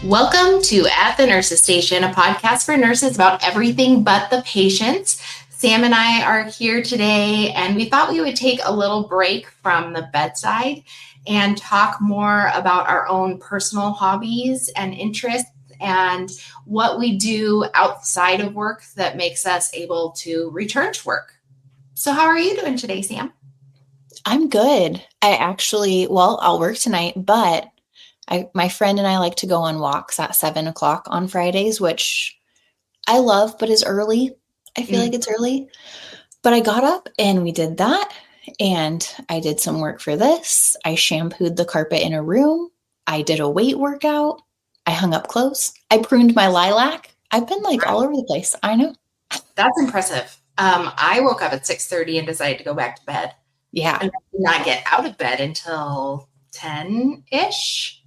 Welcome to At the Nurses Station, a podcast for nurses about everything but the patients. Sam and I are here today, and we thought we would take a little break from the bedside and talk more about our own personal hobbies and interests and what we do outside of work that makes us able to return to work. So how are you doing today, Sam? I'm good. I'll work tonight, but my friend and I like to go on walks at 7:00 on Fridays, which I love, but is early. I feel like it's early, but I got up and we did that. And I did some work for this. I shampooed the carpet in a room. I did a weight workout. I hung up clothes. I pruned my lilac. I've been all over the place. I know. That's impressive. I woke up at 6:30 and decided to go back to bed. Yeah. And I did not get out of bed until 10-ish.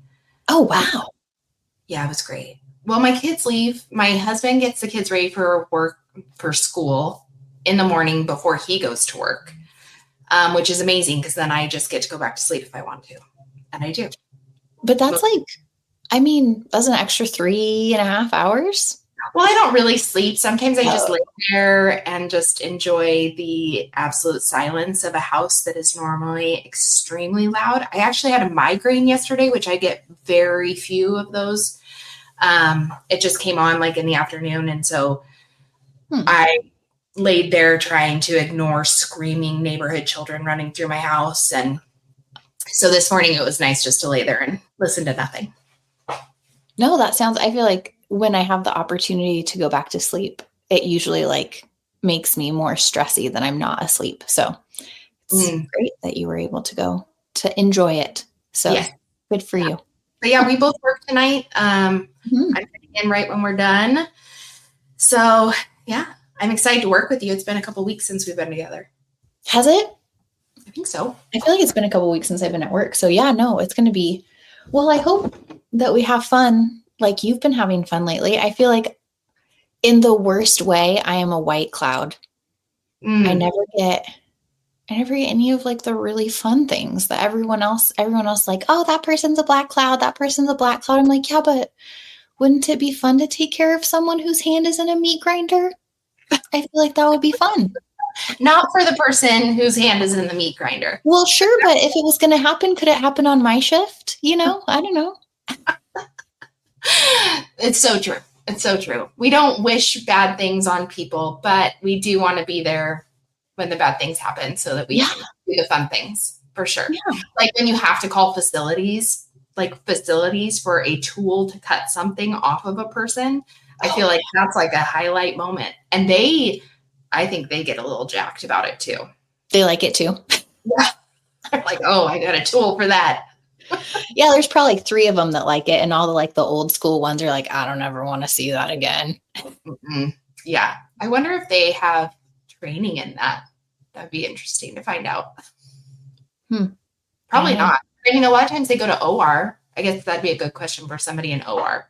Oh, wow. Yeah, it was great. Well, my kids leave. My husband gets the kids ready for work, for school in the morning before he goes to work, which is amazing because then I just get to go back to sleep if I want to. And I do. But that's that's an extra 3.5 hours. Well, I don't really sleep. Sometimes I just lay there and just enjoy the absolute silence of a house that is normally extremely loud. I actually had a migraine yesterday, which I get very few of those. It just came on in the afternoon. And so I laid there trying to ignore screaming neighborhood children running through my house. And so this morning it was nice just to lay there and listen to nothing. No, I feel like when I have the opportunity to go back to sleep, it usually makes me more stressy than I'm not asleep. So it's great that you were able to go to enjoy it. So Good for you. But yeah, we both work tonight. I'm coming in right when we're done. So yeah, I'm excited to work with you. It's been a couple weeks since we've been together. Has it? I think so. I feel like it's been a couple weeks since I've been at work. So yeah, no, it's going to be, I hope that we have fun. Like you've been having fun lately. I feel like in the worst way, I am a white cloud. I never get any of the really fun things that everyone else oh, that person's a black cloud. That person's a black cloud. I'm like, yeah, but wouldn't it be fun to take care of someone whose hand is in a meat grinder? I feel like that would be fun. Not for the person whose hand is in the meat grinder. Well, sure. But if it was going to happen, could it happen on my shift? I don't know. It's so true. It's so true. We don't wish bad things on people, but we do want to be there when the bad things happen so that we can do the fun things for sure. Yeah. Like when you have to call facilities for a tool to cut something off of a person, I feel like that's a highlight moment. And I think they get a little jacked about it too. They like it too. Yeah. They're like, oh, I got a tool for that. Yeah, there's probably 3 of them that like it, and all the old school ones are like, I don't ever want to see that again. Yeah. I wonder if they have training in that. That'd be interesting to find out. Probably not. I mean, a lot of times they go to OR. I guess that'd be a good question for somebody in OR,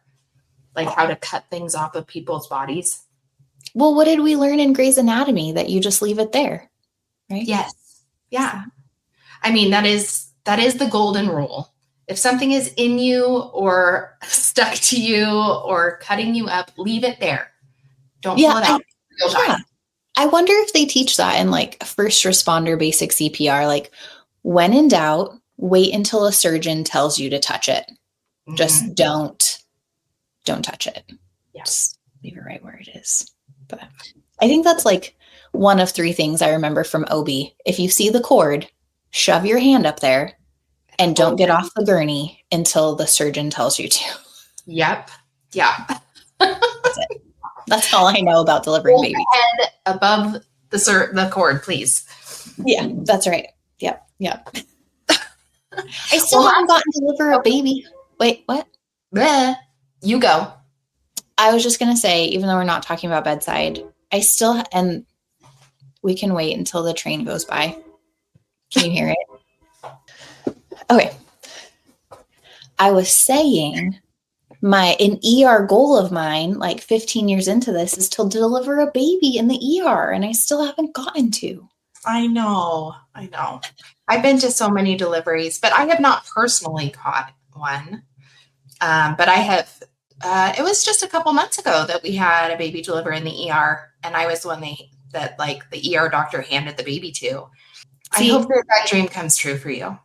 how to cut things off of people's bodies. Well, what did we learn in Grey's Anatomy? That you just leave it there, right? Yes. Yeah. I mean, that is the golden rule. If something is in you or stuck to you or cutting you up, leave it there. Don't pull it out. I wonder if they teach that in first responder basic CPR. When in doubt, wait until a surgeon tells you to touch it. Just don't touch it. Yeah. Just leave it right where it is. But I think that's one of 3 things I remember from OB. If you see the cord, shove your hand up there and don't get off the gurney until the surgeon tells you to. Yep. Yeah. That's it. That's all I know about delivering babies. Head above the cord, please. Yeah, that's right. Yep. I still haven't gotten to deliver a baby. Wait, what? You go. I was just going to say, even though we're not talking about bedside, and we can wait until the train goes by. Can you hear it? Okay. I was saying an ER goal of mine, 15 years into this, is to deliver a baby in the ER, and I still haven't gotten to. I know. I've been to so many deliveries, but I have not personally caught one. But I have It was just a couple months ago that we had a baby deliver in the ER, and I was the one that like the ER doctor handed the baby to. I See, hope that dream comes true for you.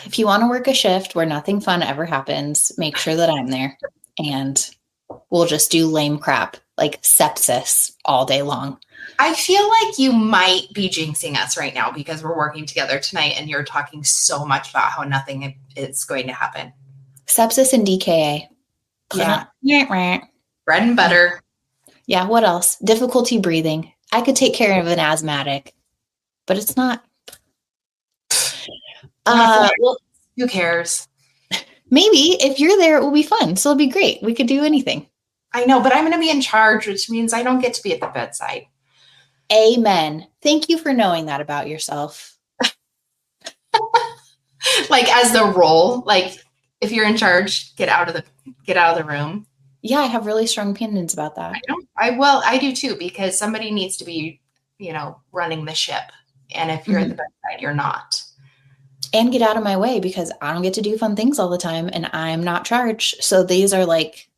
if you want to work a shift where nothing fun ever happens, make sure that I'm there, and we'll just do lame crap like sepsis all day long. I feel like you might be jinxing us right now because we're working together tonight and you're talking so much about how nothing is going to happen. Sepsis and DKA. Yeah. Bread and butter. Yeah, what else? Difficulty breathing. I could take care of an asthmatic, but it's not. Well, who cares? Maybe if you're there, it will be fun. So it'll be great. We could do anything. I know, but I'm going to be in charge, which means I don't get to be at the bedside. Amen. Thank you for knowing that about yourself. Like as the role, like if you're in charge, get out of the room. Yeah, I have really strong opinions about that. I do too, because somebody needs to be, running the ship. And if you're at the bedside, you're not. And get out of my way because I don't get to do fun things all the time and I'm not charged. So these are like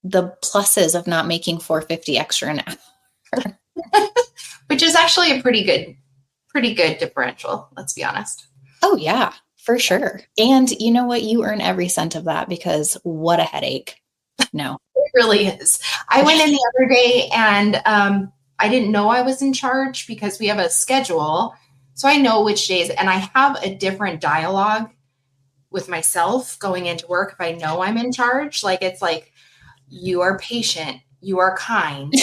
the pluses of not making $4.50 extra an hour. Which is actually a pretty good differential, let's be honest. Oh yeah, for sure. And you know what? You earn every cent of that because what a headache. No. It really is. I went in the other day and I didn't know I was in charge because we have a schedule. So I know which days, and I have a different dialogue with myself going into work if I know I'm in charge. Like it's like, you are patient, you are kind.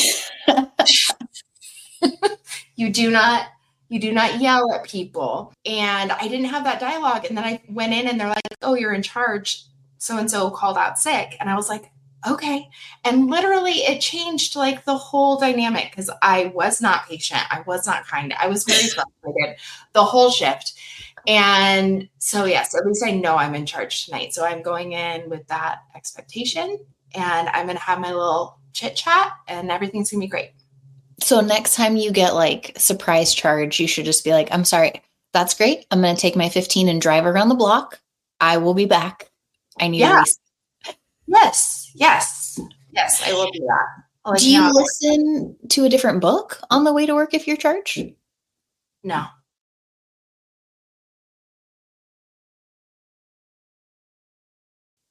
You do not yell at people. And I didn't have that dialogue. And then I went in and they're like, oh, you're in charge. So-and-so called out sick. And I was like, okay. And literally it changed like the whole dynamic because I was not patient. I was not kind. I was very frustrated the whole shift. And so, yes, at least I know I'm in charge tonight. So I'm going in with that expectation and I'm going to have my little chit chat and everything's going to be great. So next time you get like surprise charge, you should just be like, I'm sorry, that's great. I'm going to take my 15 and drive around the block. I will be back. I need a reset. Yes, I will do that. Do you listen to a different book on the way to work if you're charged? No.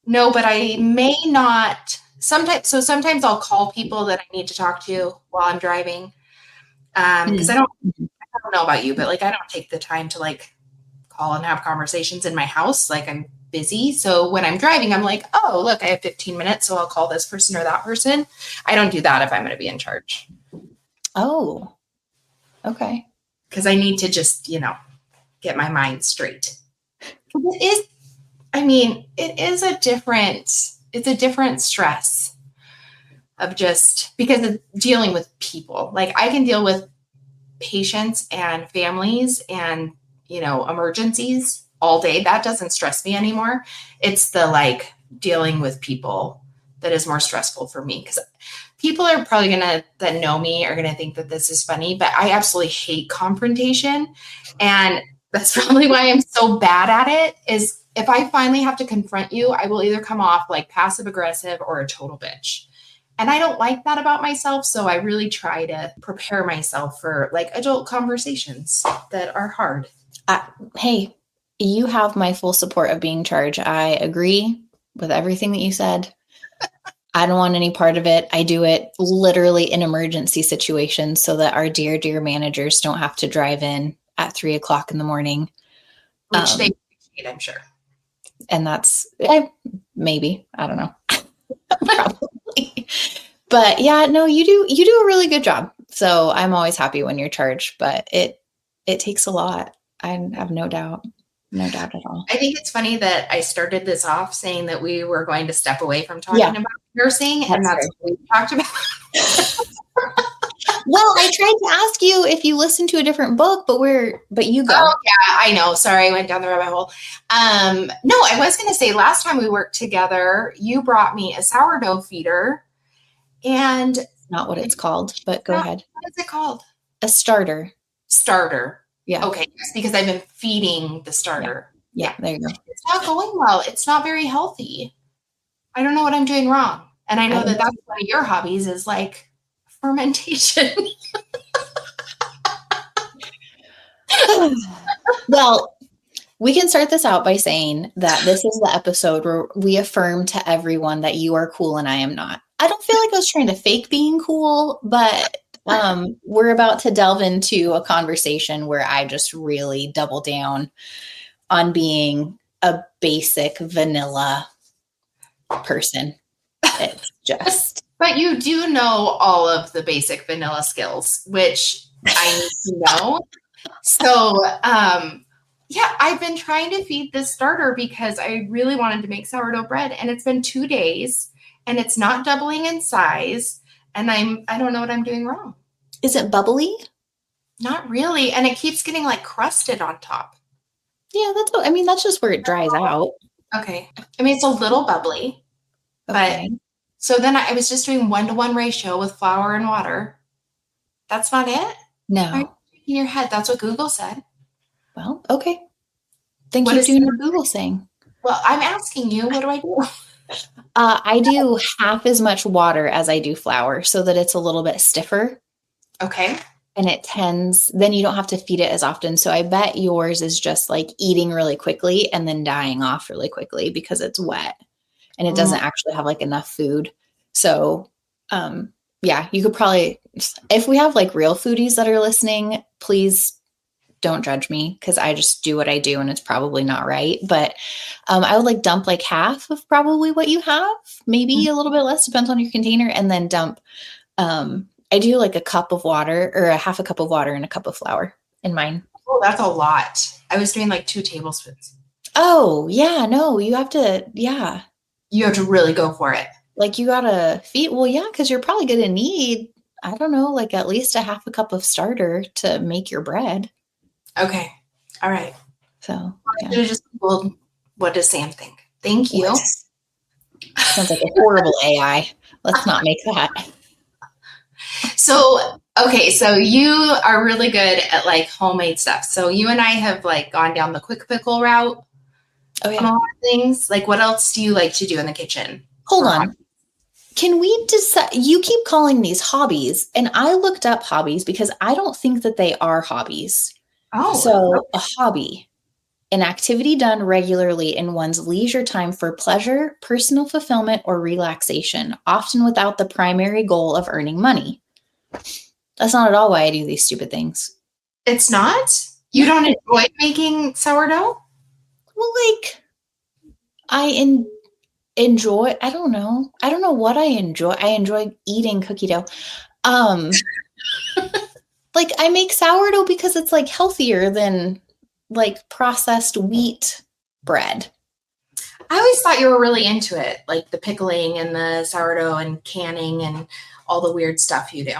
No, but I may not. Sometimes I'll call people that I need to talk to while I'm driving. Because I don't know about you, but like I don't take the time to like call and have conversations in my house. Like I'm busy. So when I'm driving, I'm like, oh, look, I have 15 minutes. So I'll call this person or that person. I don't do that if I'm going to be in charge. Oh, okay. Because I need to just, get my mind straight. It is a different stress of just because of dealing with people. Like I can deal with patients and families and, emergencies all day. That doesn't stress me anymore. It's the like dealing with people that is more stressful for me because people are probably that know me are going to think that this is funny, but I absolutely hate confrontation. And that's probably why I'm so bad at it is if I finally have to confront you, I will either come off like passive aggressive or a total bitch. And I don't like that about myself. So I really try to prepare myself for like adult conversations that are hard. Hey, you have my full support of being charged. I agree with everything that you said. I don't want any part of it. I do it literally in emergency situations so that our dear, dear managers don't have to drive in at 3:00 in the morning. Which they appreciate, I'm sure. And that's maybe, I don't know. Probably. But yeah, no, you do a really good job. So I'm always happy when you're charged, but it takes a lot. I have no doubt. No doubt at all. I think it's funny that I started this off saying that we were going to step away from talking about nursing, and that's what we talked about. Well, I tried to ask you if you listened to a different book, but you go. Oh, yeah, I know. Sorry, I went down the rabbit hole. No, I was going to say last time we worked together, you brought me a sourdough feeder, and not what it's called, but go ahead. What is it called? A starter. Starter. Yeah. Okay. Because I've been feeding the starter. Yeah. There you go. It's not going well. It's not very healthy. I don't know what I'm doing wrong. And I I know that that's one of your hobbies is like fermentation. well, we can start this out by saying that this is the episode where we affirm to everyone that you are cool and I am not. I don't feel like I was trying to fake being cool, but we're about to delve into a conversation where I just really double down on being a basic vanilla person. It's just. But you do know all of the basic vanilla skills, which I need to know. So, yeah, I've been trying to feed this starter because I really wanted to make sourdough bread, and it's been 2 days, and it's not doubling in size, and I don't know what I'm doing wrong. Is it bubbly? Not really, and it keeps getting like crusted on top. Yeah, that's just where it dries out. Okay. I mean, it's a little bubbly, Okay. but so then I was just doing 1-to-1 ratio with flour and water. That's not it? No. Why are you shaking your head? That's what Google said. Well, okay. Then What keep is doing what Google's saying. Well, I'm asking you, what do I do? I do half as much water as I do flour so that it's a little bit stiffer. Okay. And then you don't have to feed it as often. So I bet yours is just like eating really quickly and then dying off really quickly because it's wet and it doesn't actually have like enough food. So, yeah, you could probably, if we have like real foodies that are listening, please don't judge me because I just do what I do and it's probably not right. But I would like dump like half of probably what you have, maybe a little bit less, depends on your container, and then dump. I do like a cup of water or a half a cup of water and a cup of flour in mine. Oh, that's a lot. I was doing like 2 tablespoons. Oh, yeah, no, you have to, yeah. You have to really go for it. Like you gotta feed, well, yeah, because you're probably gonna need, I don't know, like at least a half a cup of starter to make your bread. Okay. All right. So I should have just Googled, what does Sam think? Thank you. Sounds like a horrible AI. Let's not make that. So, okay, so you are really good at like homemade stuff. So you and I have like gone down the quick pickle route. Oh yeah. A lot of things. Like what else do you like to do in the kitchen? Hold on. Can we decide? You keep calling these hobbies, and I looked up hobbies because I don't think that they are hobbies. Oh. So a hobby, an activity done regularly in one's leisure time for pleasure, personal fulfillment, or relaxation, often without the primary goal of earning money. That's not at all why I do these stupid things. It's not? You don't enjoy making sourdough? Well, like, I enjoy, I don't know what I enjoy. I enjoy eating cookie dough. Like I make sourdough because it's like healthier than like processed wheat bread. I always thought you were really into it, like the pickling and the sourdough and canning and all the weird stuff you do.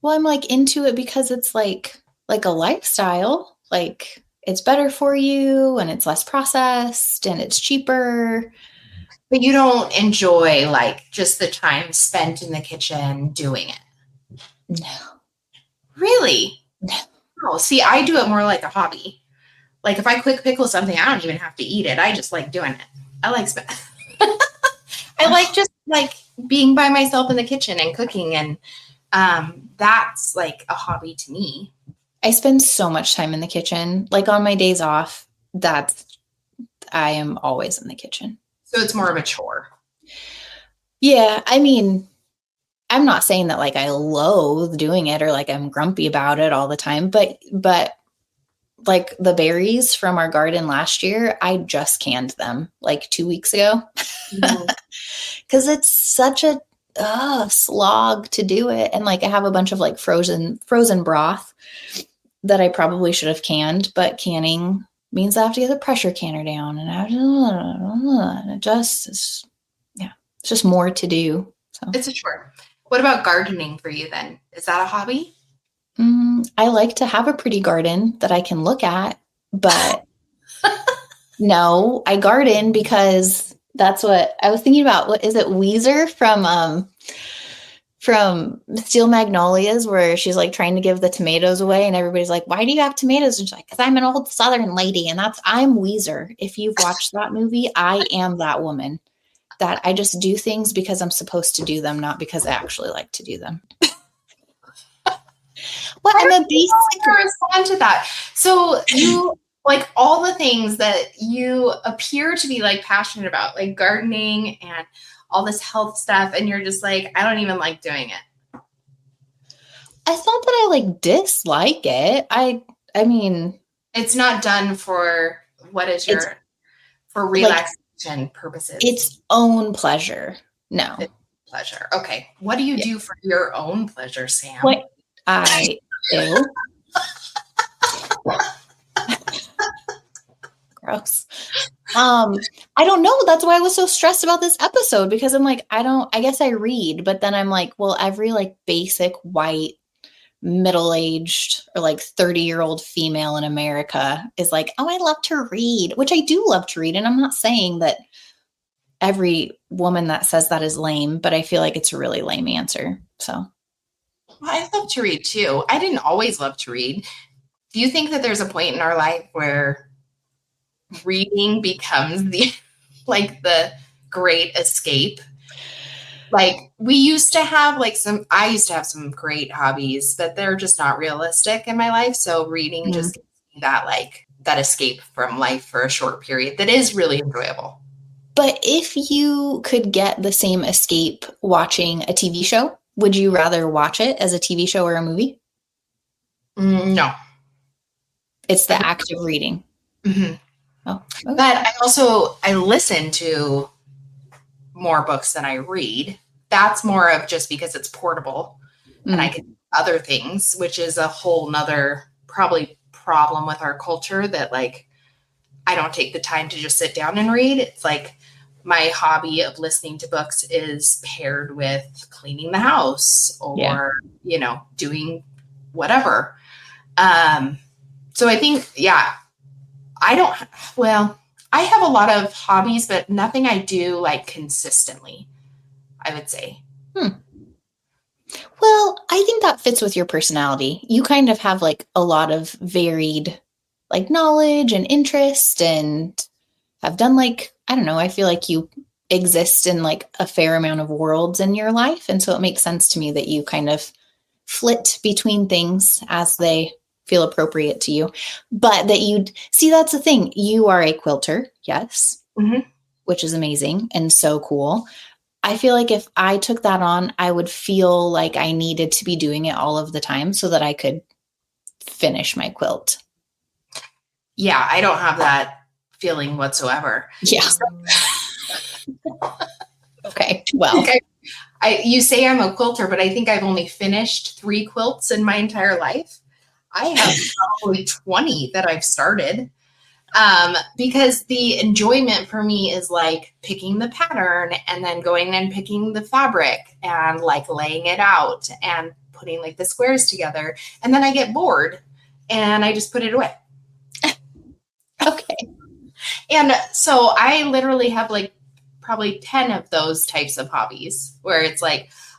Well, I'm like into it because it's like a lifestyle. Like it's better for you and it's less processed and it's cheaper. But you don't enjoy like just the time spent in the kitchen doing it? No. Really? No. Oh, see, I do it more like a hobby. Like if I quick pickle something, I don't even have to eat it. I just like doing it. I like I like just like being by myself in the kitchen and cooking, and that's like a hobby to me. I spend so much time in the kitchen. Like on my days off, I am always in the kitchen. So it's more of a chore. Yeah, I mean, I'm not saying that like I loathe doing it or like I'm grumpy about it all the time, but like the berries from our garden last year, I just canned them like 2 weeks ago because it's such a slog to do it. And like I have a bunch of like frozen broth that I probably should have canned, but canning means I have to get the pressure canner down and it just is, yeah, it's just more to do. So it's a chore. What about gardening for you then? Is that a hobby? I like to have a pretty garden that I can look at, but no, I garden because that's what I was thinking about. What is it? Weezer from Steel Magnolias, where she's like trying to give the tomatoes away and everybody's like, why do you have tomatoes? And she's like, because I'm an old Southern lady. And I'm Weezer. If you've watched that movie, I am that woman. that I just do things because I'm supposed to do them, not because I actually like to do them. Well, I'm a basic. Respond to that. So you like all the things that you appear to be like passionate about, like gardening and all this health stuff, and you're just like, I don't even like doing it. It's not that I like dislike it. I mean, it's not done for what is your for relaxation purposes. Its own pleasure. No. It's pleasure. Okay. What do you do for your own pleasure, Sam? What I do. Gross. I don't know. That's why I was so stressed about this episode, because I'm like, I guess I read, but then I'm like, well, every like basic white middle-aged or like 30-year-old female in America is like, oh, I love to read, which I do love to read. And I'm not saying that every woman that says that is lame, but I feel like it's a really lame answer. So well, I love to read too. I didn't always love to read. Do you think that there's a point in our life where reading becomes the great escape? Like we used to have I used to have some great hobbies, but they're just not realistic in my life. So reading just gives me that escape from life for a short period that is really enjoyable. But if you could get the same escape watching a TV show, would you rather watch it as a TV show or a movie? No. It's the act of reading. Mm-hmm. Oh, okay. But I listen to more books than I read. That's more of just because it's portable and I can do other things, which is a whole nother probably problem with our culture that I don't take the time to just sit down and read. It's like my hobby of listening to books is paired with cleaning the house or, doing whatever. So I think, I have a lot of hobbies, but nothing I do consistently, I would say. Well, I think that fits with your personality. You kind of have a lot of varied knowledge and interest, and have done I don't know, I feel like you exist in a fair amount of worlds in your life. And so it makes sense to me that you kind of flit between things as they feel appropriate to you. But that that's the thing. You are a quilter. Yes. Mm-hmm. Which is amazing and so cool. I feel like if I took that on, I would feel like I needed to be doing it all of the time so that I could finish my quilt. Yeah, I don't have that feeling whatsoever. Yeah. Okay. Well, you say I'm a quilter, but I think I've only finished 3 quilts in my entire life. I have probably 20 that I've started. Because the enjoyment for me is picking the pattern and then going and picking the fabric and laying it out and putting the squares together. And then I get bored and I just put it away. Okay. And so I literally have probably 10 of those types of hobbies where it's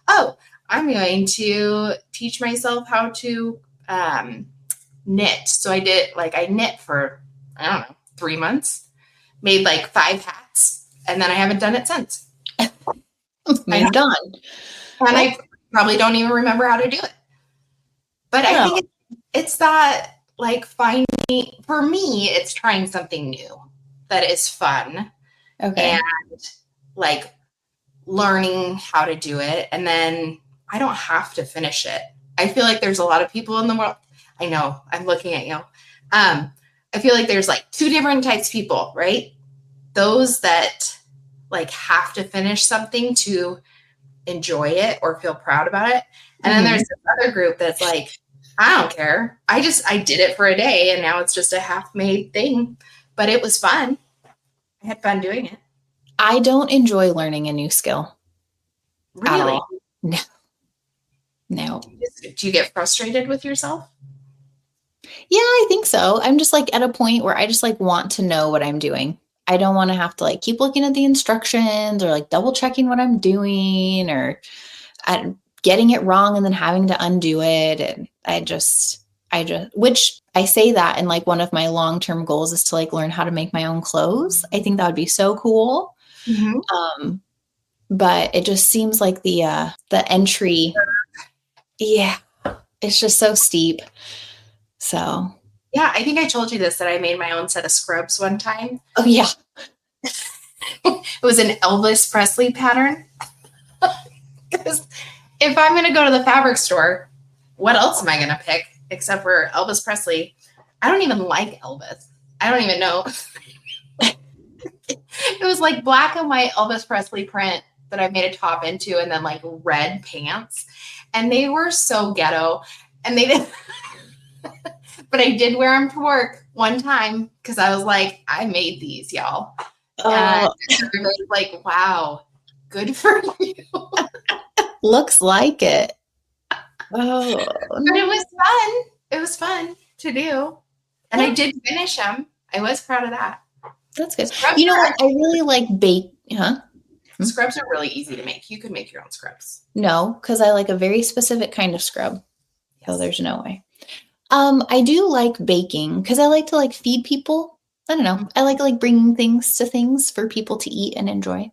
oh, I'm going to teach myself how to knit. So I did I knit for, I don't know, 3 months, made 5 hats, and then I haven't done it since. I'm done. And I probably don't even remember how to do it. But I think it's that finding, for me, it's trying something new that is fun. Okay. And learning how to do it. And then I don't have to finish it. I feel like there's a lot of people in the world. I know, I'm looking at you. I feel like there's 2 different types of people, right? Those that have to finish something to enjoy it or feel proud about it. And then there's this other group that's I don't care. I did it for a day and now it's just a half-made thing, but it was fun. I had fun doing it. I don't enjoy learning a new skill. Really? At all. No. Do you get frustrated with yourself? Yeah, I think so. I'm just at a point where I just want to know what I'm doing. I don't want to have to keep looking at the instructions or double checking what I'm doing or getting it wrong and then having to undo it. And which I say that, and one of my long-term goals is to learn how to make my own clothes. I think that would be so cool. Mm-hmm. but it just seems like the entry, yeah, it's just so steep. So, Yeah, I think I told you this, that I made my own set of scrubs one time. oh yeah. It was an Elvis Presley pattern. Because if I'm going to go to the fabric store, what else am I going to pick except for Elvis Presley? I don't even like Elvis. I don't even know. It was like black and white Elvis Presley print that I made a top into, and then like red pants. And they were so ghetto. And they didn't, but I did wear them to work one time because I was like, I made these, y'all. And everybody was like, wow, good for you. Looks like it. Oh, But it was fun. It was fun to do. And I did finish them. I was proud of that. That's good. You know what? I really like Scrubs are really easy to make. You could make your own scrubs. No, because I like a very specific kind of scrub. Yes. So there's no way. I do like baking because I like to like feed people. I don't know. I like bringing things to things for people to eat and enjoy.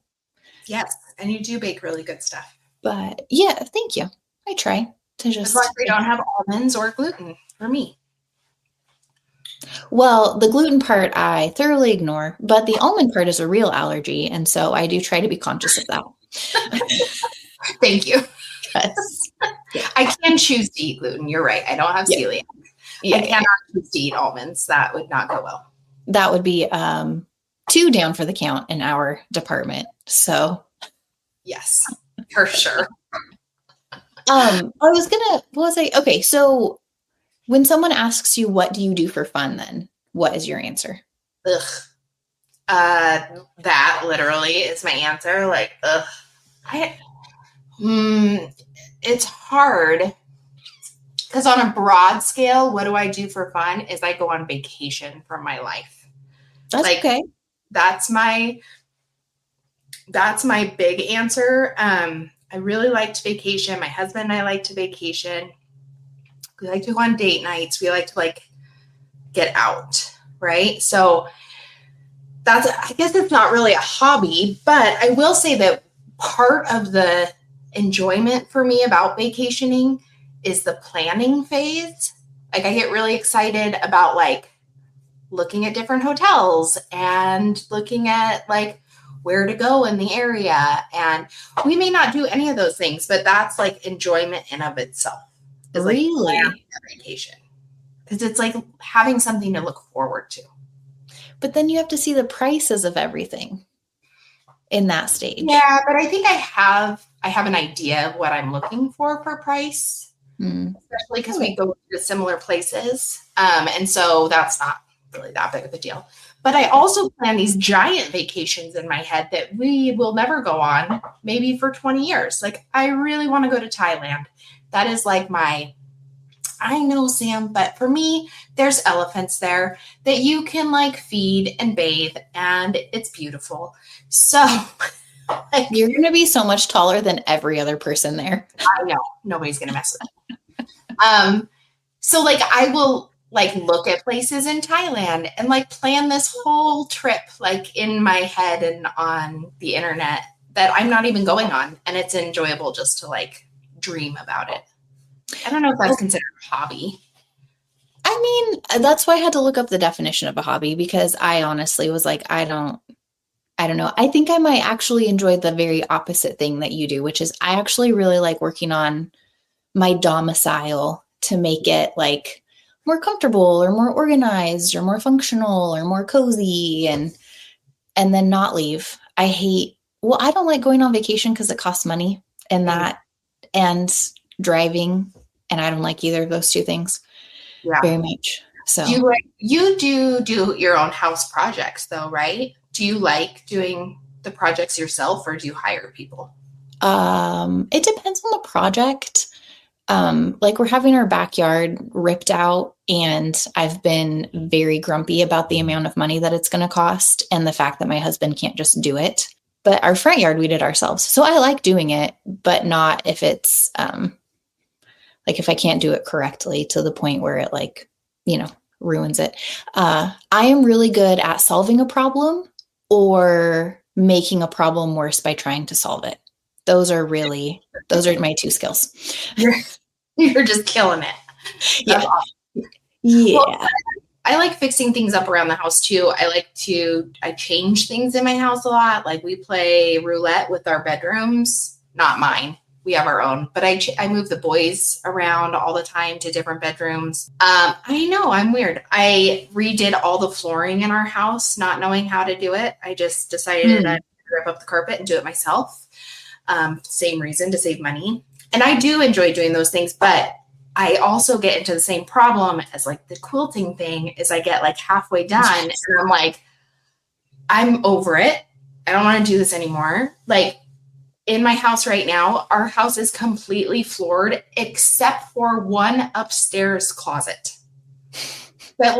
Yes, and you do bake really good stuff. But yeah, thank you. I try to just. As long as they don't have almonds or gluten for me. Well, the gluten part I thoroughly ignore, but the almond part is a real allergy, and so I do try to be conscious of that. Thank you. Yes. Yeah. I can choose to eat gluten. You're right. I don't have celiac. Yeah, I cannot choose to eat almonds. That would not go well. That would be 2 down for the count in our department. So, yes, for sure. Okay, so when someone asks you, what do you do for fun, then what is your answer? Ugh. That literally is my answer. Like, ugh. It's hard because on a broad scale, what do I do for fun is I go on vacation from my life. That's like, okay. That's my big answer. I really liked vacation. My husband and I like to vacation. We like to go on date nights. We like to like get out, right? So I guess it's not really a hobby, but I will say that part of the enjoyment for me about vacationing is the planning phase. Like I get really excited about like looking at different hotels and looking at like where to go in the area. And we may not do any of those things, but that's like enjoyment in of itself. It's really? Like vacation. Because it's like having something to look forward to. But then you have to see the prices of everything in that stage. Yeah, but I think I have an idea of what I'm looking for price, especially because we go to similar places. And so that's not really that big of a deal. But I also plan these giant vacations in my head that we will never go on, maybe for 20 years. Like, I really want to go to Thailand. That is like I know, Sam, but for me, there's elephants there that you can like feed and bathe, and it's beautiful. So like, you're going to be so much taller than every other person there. I know. Nobody's going to mess with me. So like I will like look at places in Thailand and like plan this whole trip like in my head and on the internet that I'm not even going on. And it's enjoyable just to like dream about it. I don't know if that's considered a hobby. I mean, that's why I had to look up the definition of a hobby, because I honestly was like, I don't know. I think I might actually enjoy the very opposite thing that you do, which is I actually really like working on my domicile to make it like more comfortable or more organized or more functional or more cozy and then not leave. I don't like going on vacation because it costs money and driving. And I don't like either of those two things very much. So you do your own house projects though, right? Do you like doing the projects yourself or do you hire people? It depends on the project. Like we're having our backyard ripped out and I've been very grumpy about the amount of money that it's going to cost and the fact that my husband can't just do it. But our front yard, we did ourselves. So I like doing it, but not if it's, like if I can't do it correctly to the point where it like, ruins it. I am really good at solving a problem or making a problem worse by trying to solve it. Those are my two skills. You're just killing it. Yeah. Awesome. Yeah. Well, I like fixing things up around the house too. I change things in my house a lot. Like we play roulette with our bedrooms, not mine. We have our own, but I move the boys around all the time to different bedrooms. I know I'm weird. I redid all the flooring in our house, not knowing how to do it. I just decided I'd rip up the carpet and do it myself. Same reason, to save money. And I do enjoy doing those things, but I also get into the same problem as like the quilting thing is I get like halfway done and I'm like, I'm over it. I don't want to do this anymore. Like in my house right now, our house is completely floored except for one upstairs closet that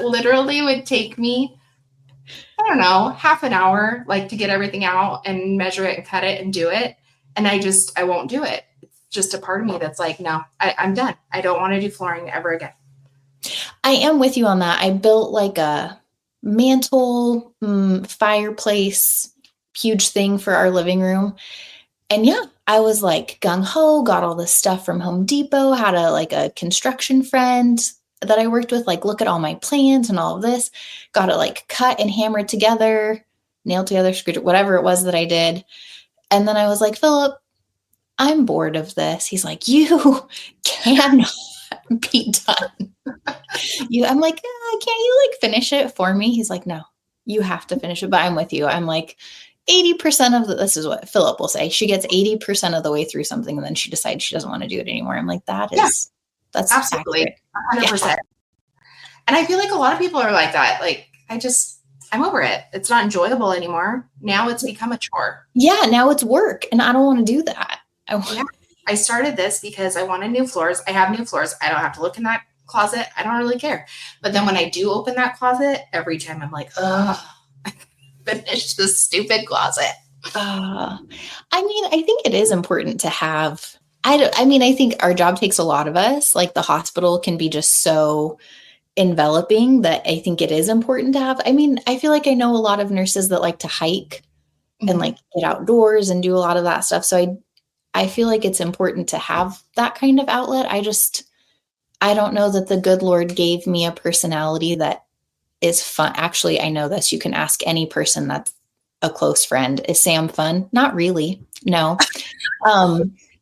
literally would take me, I don't know, half an hour, like to get everything out and measure it and cut it and do it. And I won't do it. It's just a part of me that's like, no, I'm done. I don't want to do flooring ever again. I am with you on that. I built like a mantle, fireplace, huge thing for our living room. And yeah, I was like gung ho, got all this stuff from Home Depot, had a construction friend that I worked with, like, look at all my plans and all of this, got it like cut and hammered together, nailed together, screwed, whatever it was that I did. And then I was like, Philip, I'm bored of this. He's like, you cannot be done. I'm like, can't you like finish it for me? He's like, no, you have to finish it. But I'm with you. I'm like 80% of this is what Philip will say. She gets 80% of the way through something and then she decides she doesn't want to do it anymore. I'm like, that's absolutely accurate. 100%. Yeah. And I feel like a lot of people are like that. Like I'm over it. It's not enjoyable anymore. Now it's become a chore. Yeah. Now it's work and I don't want to do that. I started this because I wanted new floors. I have new floors. I don't have to look in that closet. I don't really care. But then when I do open that closet, every time I'm like, ugh, finish this stupid closet. I mean, I think it is important to have, I think our job takes a lot of us. Like the hospital can be just so enveloping that I think it is important to have. I mean, I feel like I know a lot of nurses that like to hike and like get outdoors and do a lot of that stuff. So I feel like it's important to have that kind of outlet. I don't know that the good Lord gave me a personality that is fun. Actually, I know this. You can ask any person that's a close friend. Is Sam fun? Not really. No.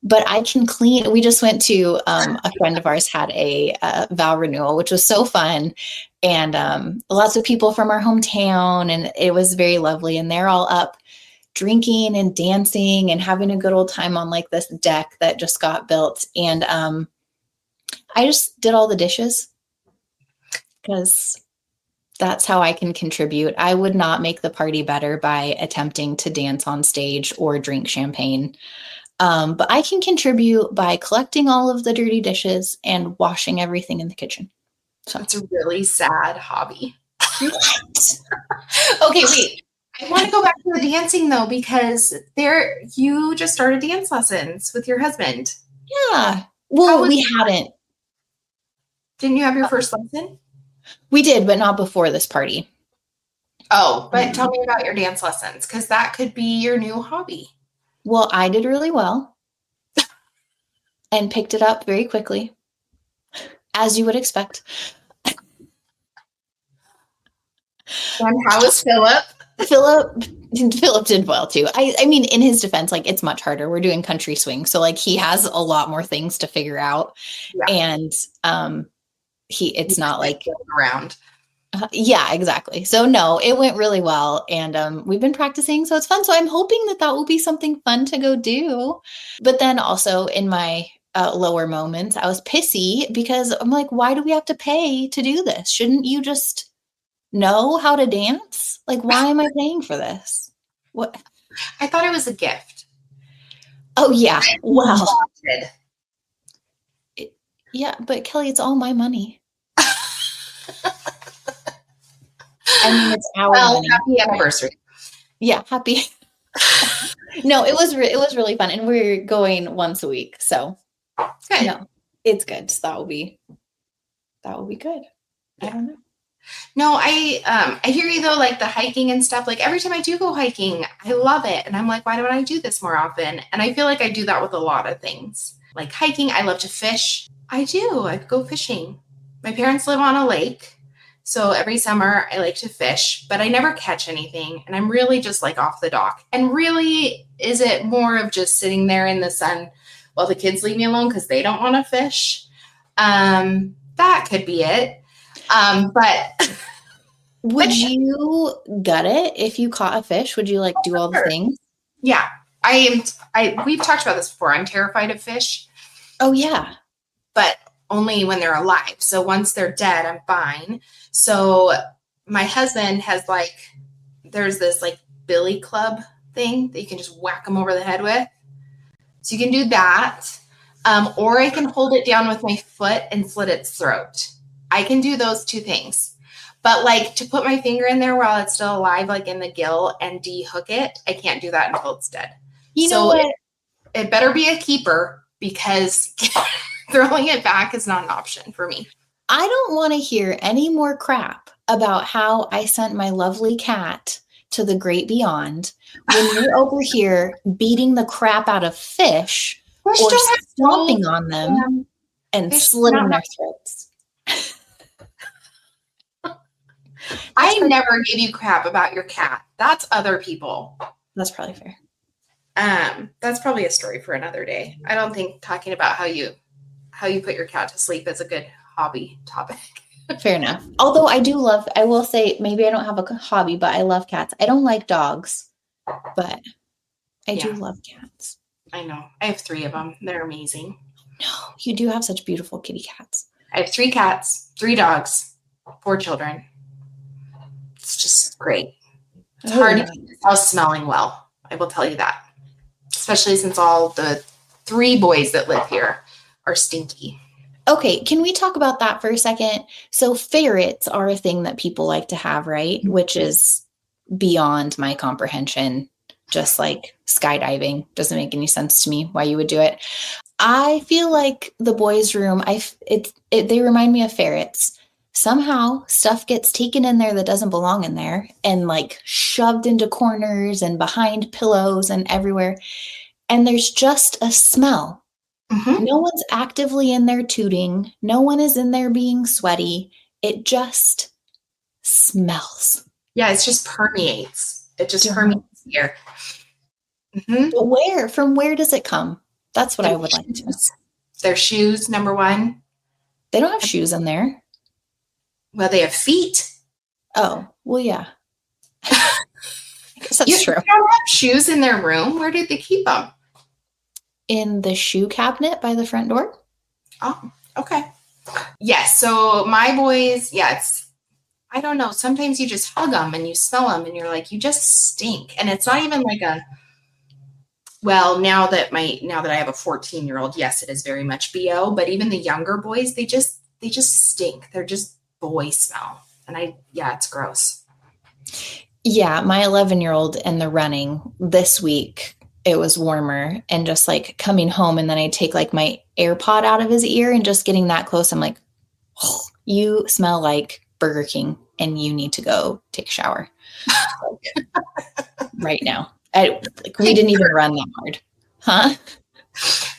But I can clean. We just went to a friend of ours had a vow renewal, which was so fun. And lots of people from our hometown. And it was very lovely. And they're all up drinking and dancing and having a good old time on like this deck that just got built. And I just did all the dishes because that's how I can contribute. I would not make the party better by attempting to dance on stage or drink champagne. But I can contribute by collecting all of the dirty dishes and washing everything in the kitchen. So it's a really sad hobby. What? Okay, wait. I want to go back to the dancing though, because you just started dance lessons with your husband. Yeah. Well, we hadn't. Didn't you have your first lesson? We did, but not before this party. Oh, but tell me about your dance lessons, because that could be your new hobby. Well, I did really well and picked it up very quickly, as you would expect. And how was Philip? Philip did well too. I mean, in his defense, like it's much harder. We're doing country swing. So like he has a lot more things to figure out. Yeah. And it's not like around. Yeah, exactly. So no, it went really well. And we've been practicing. So it's fun. So I'm hoping that will be something fun to go do. But then also in my lower moments, I was pissy because I'm like, why do we have to pay to do this? Shouldn't you just know how to dance? Like, why am I paying for this? What? I thought it was a gift. Oh, yeah. Well, yeah, but Kelly, it's all my money. I mean, it's our money. Happy anniversary. Yeah, happy. No, it was really fun, and we're going once a week, so good. No, it's good. So that will be good. I don't know. No, I hear you though, like the hiking and stuff. Like every time I do go hiking, I love it. And I'm like, why don't I do this more often? And I feel like I do that with a lot of things. Like hiking, I love to fish. I do. I go fishing. My parents live on a lake. So every summer I like to fish, but I never catch anything. And I'm really just like off the dock. And really, is it more of just sitting there in the sun while the kids leave me alone because they don't want to fish? That could be it. But would you gut it if you caught a fish? Would you like do all the things? Yeah, we've talked about this before. I'm terrified of fish. Oh yeah. But only when they're alive. So once they're dead, I'm fine. So my husband has like, there's this like billy club thing that you can just whack them over the head with. So you can do that. Or I can hold it down with my foot and slit its throat. I can do those two things. But like to put my finger in there while it's still alive, like in the gill and dehook it, I can't do that until it's dead. You know what? It better be a keeper because throwing it back is not an option for me. I don't want to hear any more crap about how I sent my lovely cat to the great beyond when you're over here beating the crap out of fish or stomping on them and slitting their throats. I never give you crap about your cat. That's other people. That's probably fair. That's probably a story for another day. I don't think talking about how you put your cat to sleep is a good hobby topic. Fair enough. Although I will say, maybe I don't have a hobby, but I love cats. I don't like dogs, but I do love cats. I know. I have 3 of them. They're amazing. No, you do have such beautiful kitty cats. I have 3 cats, 3 dogs, 4 children. It's just great. It's hard to keep this house smelling well. I will tell you that. Especially since all the 3 boys that live here are stinky. Okay, can we talk about that for a second? So ferrets are a thing that people like to have, right? Which is beyond my comprehension. Just like skydiving doesn't make any sense to me why you would do it. I feel like the boys' room, they remind me of ferrets. Somehow stuff gets taken in there that doesn't belong in there and like shoved into corners and behind pillows and everywhere. And there's just a smell. Mm-hmm. No one's actively in there tooting. No one is in there being sweaty. It just smells. Yeah, it just permeates. It just permeates here. Mm-hmm. But from where does it come? That's what I would like to know. Their shoes, number 1. They don't have shoes in there. Well, they have feet. Oh, well, yeah. I guess that's true. They don't have shoes in their room. Where did they keep them? In the shoe cabinet by the front door. Oh, okay. Yes. So my boys, I don't know. Sometimes you just hug them and you smell them and you're like, you just stink. And it's not even like now that I have a 14-year-old, yes, it is very much BO, but even the younger boys, they just stink. They're just boy smell. And it's gross. Yeah. My 11-year-old and the running this week, it was warmer and just like coming home and then I take like my AirPod out of his ear and just getting that close. I'm like, oh, you smell like Burger King and you need to go take a shower right now. We didn't even run that hard. Huh?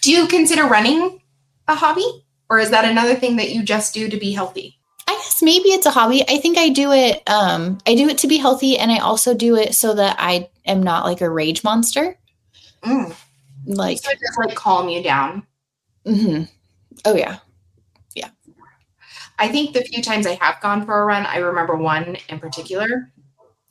Do you consider running a hobby or is that another thing that you just do to be healthy? I guess maybe it's a hobby. I think I do it. I do it to be healthy. And I also do it so that I am not like a rage monster. Like, so it does like calm you down. Mm-hmm. Oh yeah. Yeah. I think the few times I have gone for a run, I remember one in particular.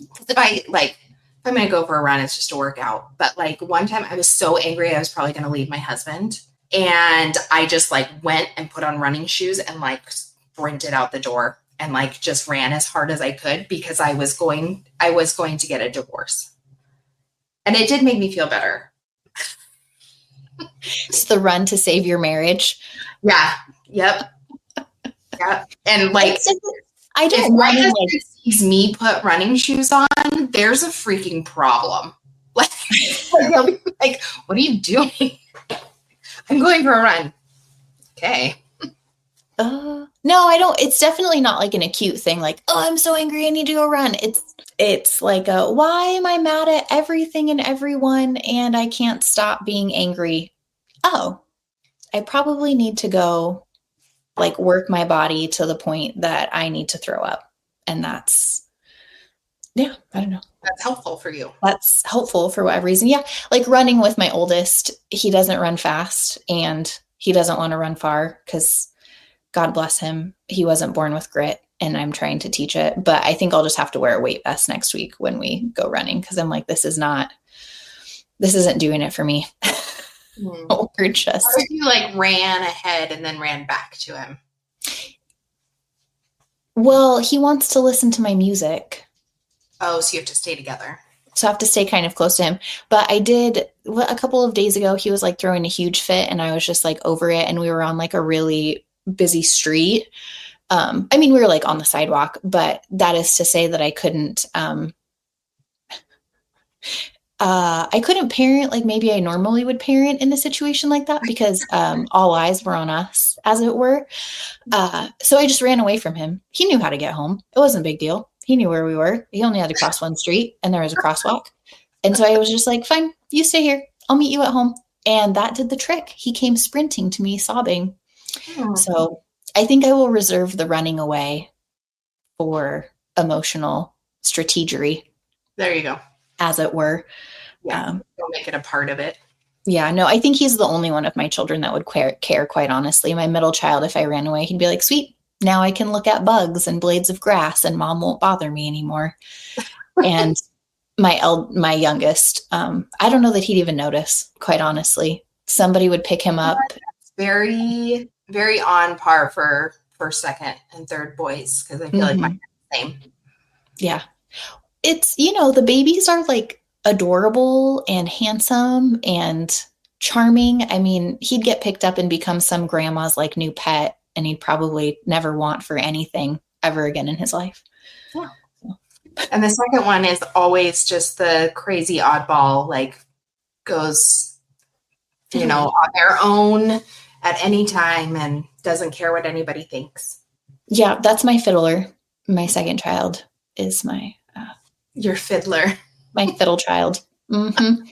Because if I'm going to go for a run, it's just a workout. But like one time I was so angry, I was probably going to leave my husband. And I just like went and put on running shoes and like sprinted out the door and like just ran as hard as I could because I was going to get a divorce. And it did make me feel better. It's the run to save your marriage. Yeah. Yep. Yep. And like, I don't if my husband sees me put running shoes on, there's a freaking problem. Like, he'll be like, what are you doing? I'm going for a run. Okay. No, I don't. It's definitely not like an acute thing. Like, oh, I'm so angry, I need to go run. It's like why am I mad at everything and everyone, and I can't stop being angry? Oh, I probably need to go like work my body to the point that I need to throw up, and yeah, I don't know. That's helpful for you. That's helpful for whatever reason. Yeah, like running with my oldest, he doesn't run fast and he doesn't want to run far because God bless him, he wasn't born with grit, and I'm trying to teach it. But I think I'll just have to wear a weight vest next week when we go running because I'm like, this isn't doing it for me. We're just. What if you like ran ahead and then ran back to him? Well, he wants to listen to my music. Oh, so you have to stay together. So I have to stay kind of close to him. But I did a couple of days ago, he was like throwing a huge fit and I was just like over it. And we were on like a really busy street. I mean, we were like on the sidewalk, but that is to say that I couldn't parent like maybe I normally would parent in a situation like that because all eyes were on us, as it were. So I just ran away from him. He knew how to get home. It wasn't a big deal. He knew where we were. He only had to cross one street and there was a crosswalk. And so I was just like, fine, you stay here. I'll meet you at home. And that did the trick. He came sprinting to me, sobbing. So I think I will reserve the running away for emotional strategery. There you go. As it were. Yeah, don't make it a part of it. Yeah, no, I think he's the only one of my children that would care, quite honestly. My middle child, if I ran away, he'd be like, sweet, now I can look at bugs and blades of grass and mom won't bother me anymore. And my youngest, I don't know that he'd even notice, quite honestly. Somebody would pick him up. Very, very on par for second and third boys because I feel like mine's the same. Yeah. It's, the babies are like adorable and handsome and charming. I mean, he'd get picked up and become some grandma's like new pet and he'd probably never want for anything ever again in his life. Yeah. And the second one is always just the crazy oddball, like goes, on their own at any time and doesn't care what anybody thinks. Yeah, that's my fiddler. My second child is my your fiddler. My fiddle child. Mm-hmm.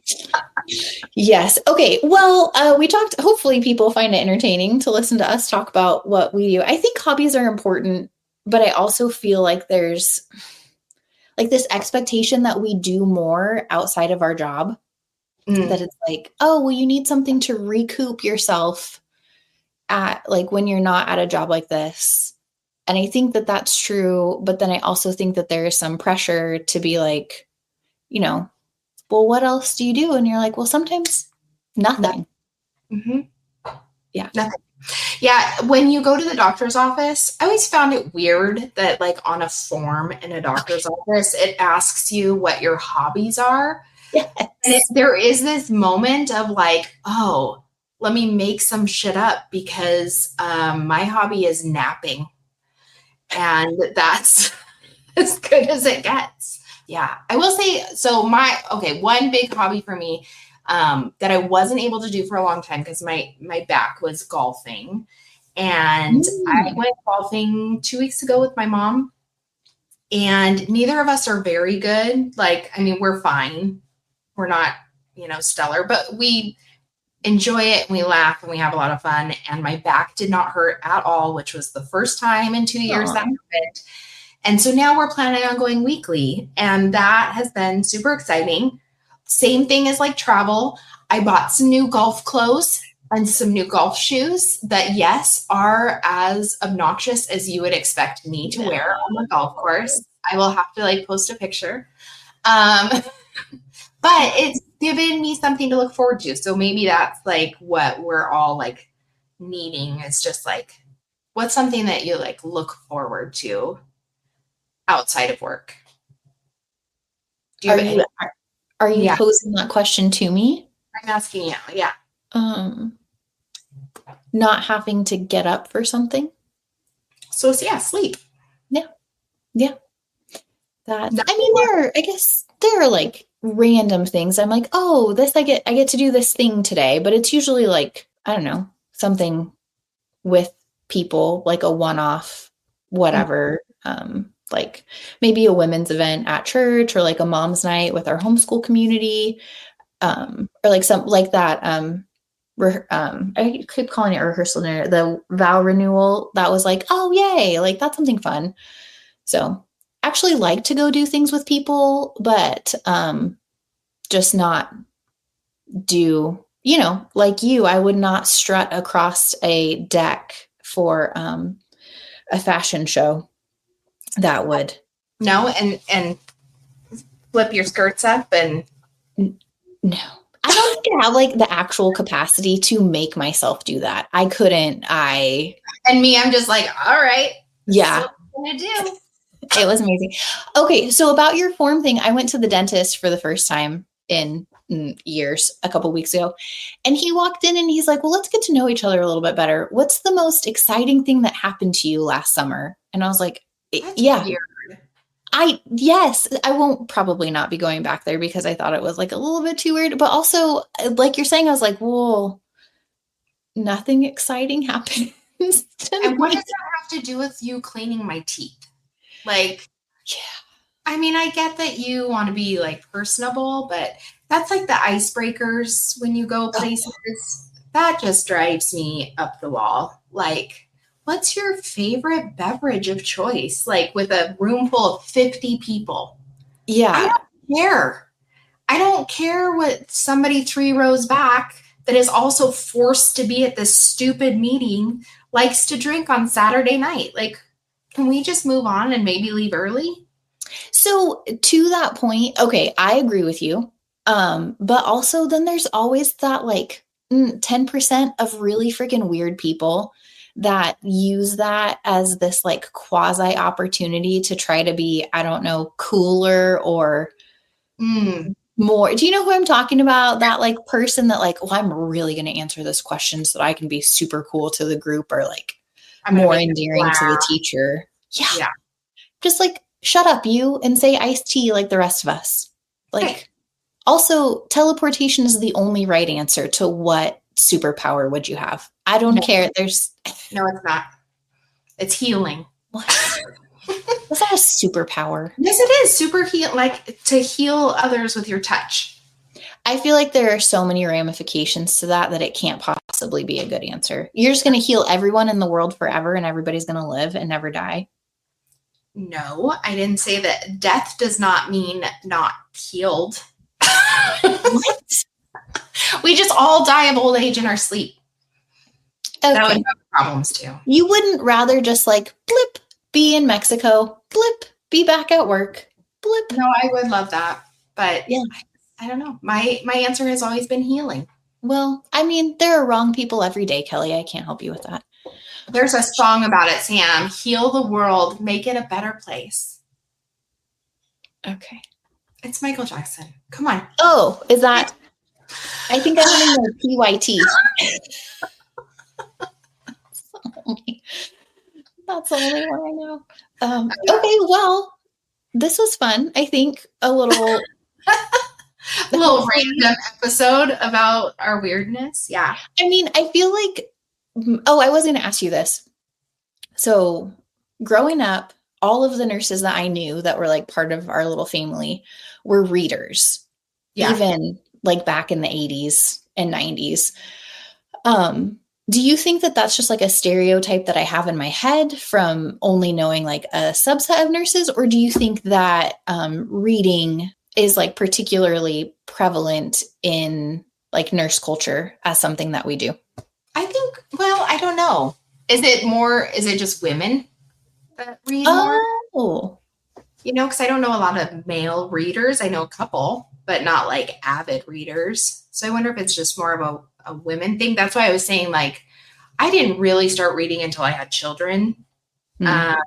Yes. Okay. Well, we talked, hopefully people find it entertaining to listen to us talk about what we do. I think hobbies are important, but I also feel like there's like this expectation that we do more outside of our job. That it's like, oh, well, you need something to recoup yourself at like when you're not at a job like this. And I think that that's true. But then I also think that there is some pressure to be like, well, what else do you do? And you're like, well, sometimes nothing. Mm-hmm. Yeah. Nothing. Yeah. When you go to the doctor's office, I always found it weird that like on a form in a doctor's office, it asks you what your hobbies are. Yes. And there is this moment of like, oh, let me make some shit up because my hobby is napping. And that's as good as it gets. Yeah, I will say, so one big hobby for me that I wasn't able to do for a long time because my back was golfing. And I went golfing 2 weeks ago with my mom. And neither of us are very good. Like, I mean, we're fine. We're not, stellar, but we enjoy it and we laugh and we have a lot of fun. And my back did not hurt at all, which was the first time in 2 years that happened. And so now we're planning on going weekly, and that has been super exciting. Same thing as like travel. I bought some new golf clothes and some new golf shoes that, yes, are as obnoxious as you would expect me to wear on the golf course. I will have to like post a picture. But it's given me something to look forward to. So maybe that's like what we're all like needing is just like, what's something that you like look forward to outside of work? Are you posing that question to me? I'm asking you. Yeah. Not having to get up for something. So yeah, sleep. Yeah. There are like random things. I'm like, oh, I get to do this thing today, but it's usually like, I don't know, something with people, like a one-off, whatever, like maybe a women's event at church or like a mom's night with our homeschool community, or like some like that. I keep calling it rehearsal dinner, the vow renewal. That was like, oh, yay. Like that's something fun. So actually like to go do things with people, but just not do, like you, I would not strut across a deck for a fashion show. That would. No, and flip your skirts up and No. I don't think I have like the actual capacity to make myself do that. I couldn't. And me, I'm just like, all right. Yeah. What am I gonna do? It was amazing. Okay, so about your form thing, I went to the dentist for the first time in years a couple weeks ago, and he walked in and he's like, well, let's get to know each other a little bit better. What's the most exciting thing that happened to you last summer? And I was like, That's yeah. weird. Yes, I won't probably not be going back there because I thought it was like a little bit too weird, but also like you're saying, I was like, well, nothing exciting happens to And what me. does that have to do with you cleaning my teeth? Like, Yeah. I mean, I get that you want to be like personable, but that's like the icebreakers when you go places. That just drives me up the wall. Like, what's your favorite beverage of choice? Like with a room full of 50 people. Yeah. I don't care. I don't care what somebody 3 rows back that is also forced to be at this stupid meeting likes to drink on Saturday night. Like, can we just move on and maybe leave early? So to that point, okay, I agree with you. But also then there's always that like 10% of really freaking weird people that use that as this like quasi opportunity to try to be, I don't know, cooler or more. Do you know who I'm talking about? That like person that like, well, I'm really going to answer this question so that I can be super cool to the group or like more endearing to the teacher. Yeah. Just like, shut up, you, and say iced tea like the rest of us. Like, okay. Also, teleportation is the only right answer to what superpower would you have? I don't care. No, it's not. It's healing. What? Is that a superpower? Yes, it is. Super heal, like to heal others with your touch. I feel like there are so many ramifications to that it can't possibly be a good answer. You're just going to heal everyone in the world forever and everybody's going to live and never die. No, I didn't say that. Death does not mean not healed. What? We just all die of old age in our sleep. Okay. That would have problems too. You wouldn't rather just like blip, be in Mexico, blip, be back at work, blip. No, I would love that. But yeah, I don't know. My answer has always been healing. Well, I mean, there are wrong people every day, Kelly. I can't help you with that. There's a song about it, Sam. Heal the world, make it a better place. Okay. It's Michael Jackson. Come on. Oh, is that? I think I want to know PYT. That's the only one I know. Okay, well, this was fun. I think a little random episode about our weirdness. Yeah. I mean, I feel like, I was going to ask you this. So growing up, all of the nurses that I knew that were like part of our little family were readers. Yeah. Even like back in the 80s and 90s. Do you think that that's just like a stereotype that I have in my head from only knowing like a subset of nurses? Or do you think that reading is like particularly prevalent in like nurse culture as something that we do? I think, well, I don't know. Is it just women that read more? Oh. You know, because I don't know a lot of male readers. I know a couple, but not like avid readers. So I wonder if it's just more of a women thing. That's why I was saying, like, I didn't really start reading until I had children. Mm-hmm.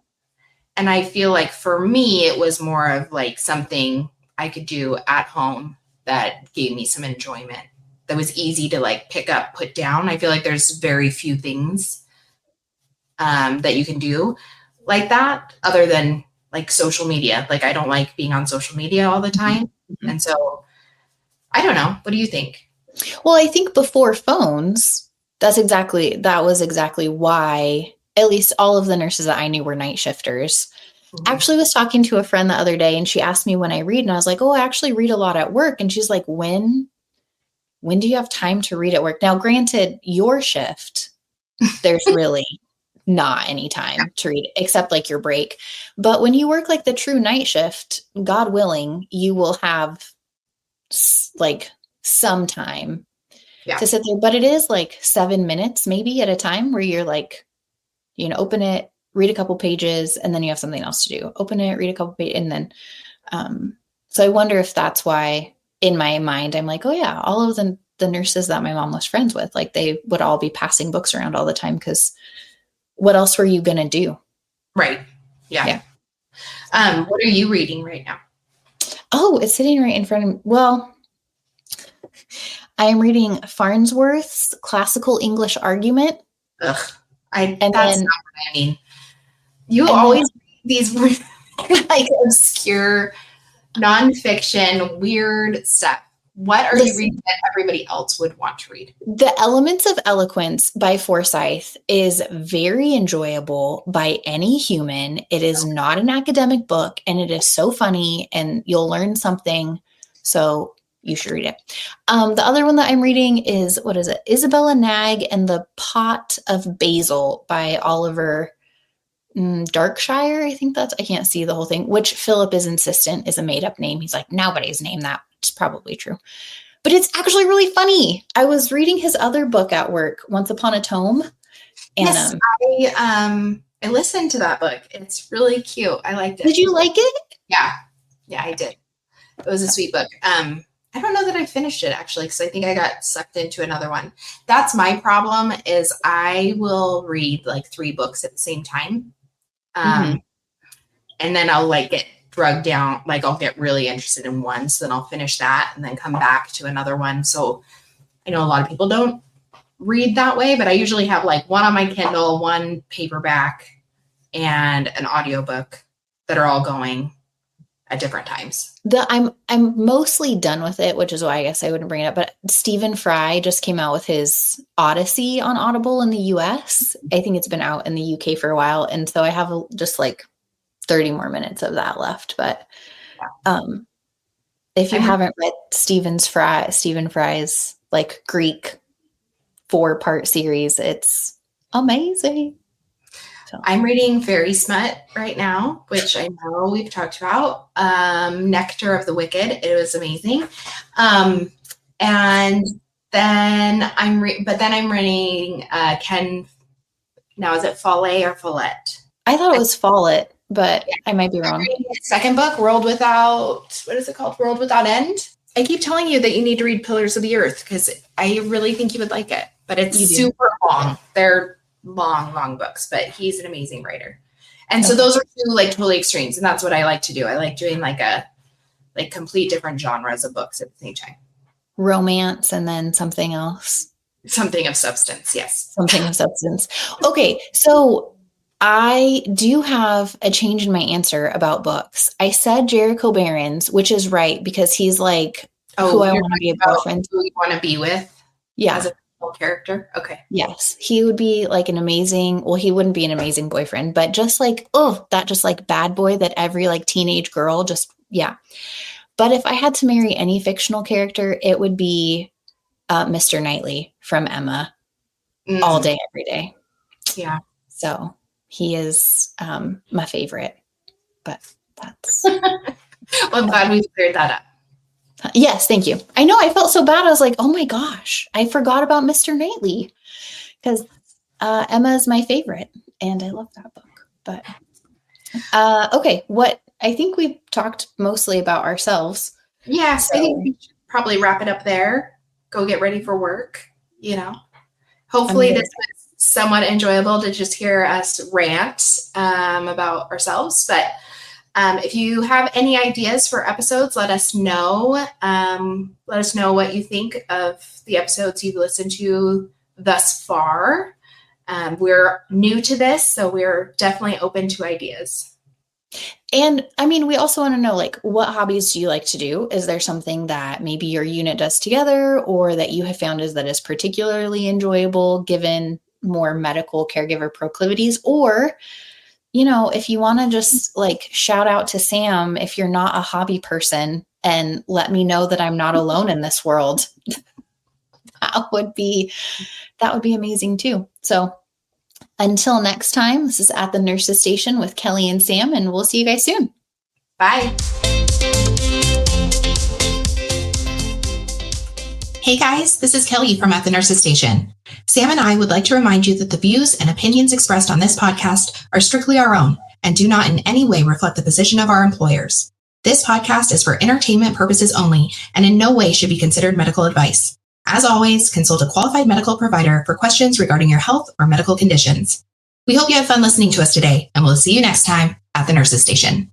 And I feel like for me, it was more of like something I could do at home that gave me some enjoyment, that was easy to like pick up, put down. I feel like there's very few things that you can do like that other than like social media. Like I don't like being on social media all the time. Mm-hmm. And so I don't know. What do you think? Well, I think before phones, that was exactly why at least all of the nurses that I knew were night shifters. Mhm. Actually was talking to a friend the other day and she asked me when I read and I was like, oh, I actually read a lot at work. And she's like, when do you have time to read at work? Now, granted, your shift, there's really not any time to read except like your break. But when you work like the true night shift, God willing, you will have like some time to sit there. But it is like 7 minutes maybe at a time where you're like, open it, read a couple pages, and then you have something else to do. Open it, read a couple pages, and then so I wonder if that's why in my mind I'm like, oh yeah, all of the nurses that my mom was friends with, like they would all be passing books around all the time because what else were you going to do? Right. Yeah. What are you reading right now? Oh, it's sitting right in front of me. Well, I am reading Farnsworth's Classical English Argument. Ugh. That's not what I mean. You and always read these like obscure nonfiction, weird stuff. What are you reading that everybody else would want to read? The Elements of Eloquence by Forsyth is very enjoyable by any human. It is not an academic book, and it is so funny, and you'll learn something. So you should read it. The other one that I'm reading is, what is it? Isabella Nag and the Pot of Basil by Oliver Darkshire. I think I can't see the whole thing, which Philip is insistent is a made up name. He's like, nobody's named that. It's probably true. But it's actually really funny. I was reading his other book at work, Once Upon a Tome. And yes, I listened to that book. It's really cute. I liked it. Did you like it? Yeah, I did. It was a sweet book. I don't know that I finished it actually, because I think I got sucked into another one. That's my problem is I will read like 3 books at the same time. And then I'll like get drugged down. Like I'll get really interested in one. So then I'll finish that and then come back to another one. So I know a lot of people don't read that way, but I usually have like one on my Kindle, one paperback, and an audiobook that are all going at different times. I'm mostly done with it, which is why I guess I wouldn't bring it up. But Stephen Fry just came out with his Odyssey on Audible in the US. I think it's been out in the UK for a while. And so I have just like 30 more minutes of that left. But if you haven't read Stephen Fry's like Greek 4-part series, it's amazing. So. I'm reading Fairy Smut right now, which I know we've talked about. Nectar of the Wicked. It was amazing. And then I'm reading Ken. Now is it Follett or Follett? I thought it was Follett, but I might be wrong. Second book, World Without End. I keep telling you that you need to read Pillars of the Earth because I really think you would like it, but it's super long. They're long books, but he's an amazing writer. And so those are 2 like totally extremes. And that's what I like to do. I like doing like complete different genres of books at the same time. Romance and then something else. Something of substance. Yes. Something of substance. Okay. So I do have a change in my answer about books. I said Jericho Barons, which is right because he's like who I want to be a boyfriend. Who you want to be with? Yeah. As a character. Okay. Yes. He would be like he wouldn't be an amazing boyfriend, but just like, that just like bad boy that every like teenage girl just, yeah. But if I had to marry any fictional character, it would be Mr. Knightley from Emma all day, every day. Yeah. So he is my favorite, but that's. Well, I'm glad we cleared that up. Yes, thank you. I know I felt so bad. I was like, oh my gosh, I forgot about Mr. Knightley because Emma is my favorite and I love that book. But okay, I think we've talked mostly about ourselves. Yeah, so I think we should probably wrap it up there. Go get ready for work, Hopefully this was somewhat enjoyable to just hear us rant about ourselves. But if you have any ideas for episodes, let us know. Let us know what you think of the episodes you've listened to thus far. We're new to this, so we're definitely open to ideas. And I mean, we also want to know, like, what hobbies do you like to do? Is there something that maybe your unit does together or that you have found that is particularly enjoyable given more medical caregiver proclivities, or, if you want to just like shout out to Sam, if you're not a hobby person, and let me know that I'm not alone in this world, that would be amazing too. So until next time, this is At the Nurses Station with Kelly and Sam, and we'll see you guys soon. Bye. Hey guys, this is Kelly from At the Nurses Station. Sam and I would like to remind you that the views and opinions expressed on this podcast are strictly our own and do not in any way reflect the position of our employers. This podcast is for entertainment purposes only and in no way should be considered medical advice. As always, consult a qualified medical provider for questions regarding your health or medical conditions. We hope you had fun listening to us today, and we'll see you next time at the Nurses Station.